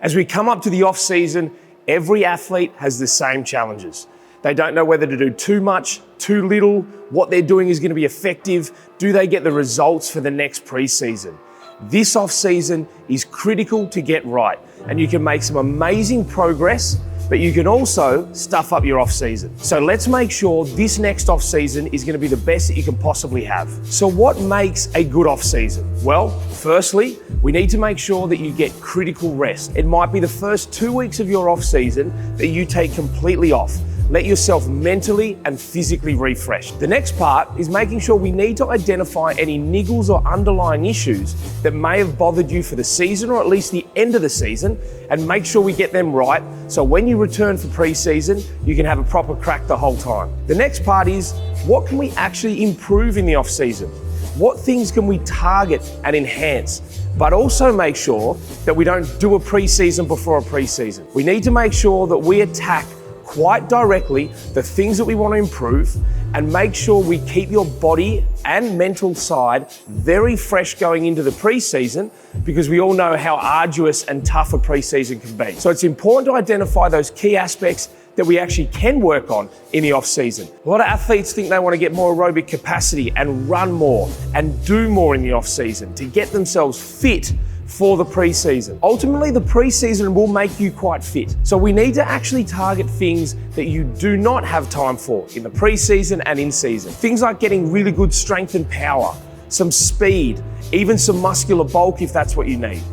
As we come up to the off season, every athlete has the same challenges. They don't know whether to do too much, too little, what they're doing is going to be effective, do they get the results for the next preseason? This off season is critical to get right, and you can make some amazing progress, but you can also stuff up your off season. So let's make sure this next off season is going to be the best that you can possibly have. So what makes a good off season? Well, firstly, we need to make sure that you get critical rest. It might be the first 2 weeks of your off season that you take completely off. Let yourself mentally and physically refresh. The next part is making sure we need to identify any niggles or underlying issues that may have bothered you for the season or at least the end of the season, and make sure we get them right so when you return for pre-season, you can have a proper crack the whole time. The next part is, what can we actually improve in the off season? What things can we target and enhance? But also make sure that we don't do a pre-season before a pre-season. We need to make sure that we attack quite directly the things that we want to improve, and make sure we keep your body and mental side very fresh going into the preseason, because we all know how arduous and tough a preseason can be. So it's important to identify those key aspects that we actually can work on in the off season. A lot of athletes think they want to get more aerobic capacity and run more and do more in the off season to get themselves fit for the preseason. Ultimately, the preseason will make you quite fit. So we need to actually target things that you do not have time for in the preseason and in season. Things like getting really good strength and power, some speed, even some muscular bulk if that's what you need.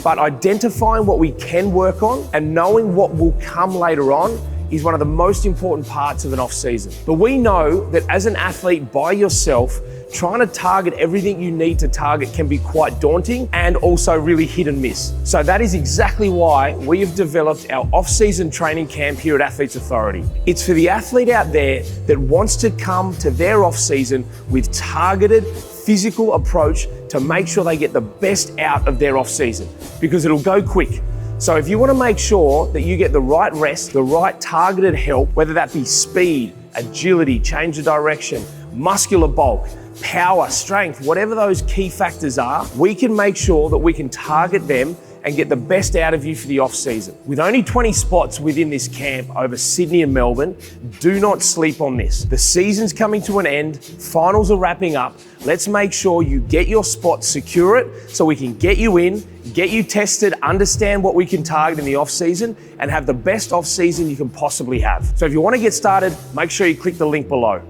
But identifying what we can work on and knowing what will come later on is one of the most important parts of an off season. But we know that as an athlete by yourself, trying to target everything you need to target can be quite daunting and also really hit and miss. So that is exactly why we have developed our off-season training camp here at Athletes Authority. It's for the athlete out there that wants to come to their off-season with targeted physical approach to make sure they get the best out of their off-season, because it'll go quick. So if you want to make sure that you get the right rest, the right targeted help, whether that be speed, agility, change of direction, muscular bulk, power, strength, whatever those key factors are, we can make sure that we can target them and get the best out of you for the off season. With only 20 spots within this camp over Sydney and Melbourne, do not sleep on this. The season's coming to an end, finals are wrapping up. Let's make sure you get your spot, secure it, so we can get you in, get you tested, understand what we can target in the off season, and have the best off season you can possibly have. So if you want to get started, make sure you click the link below.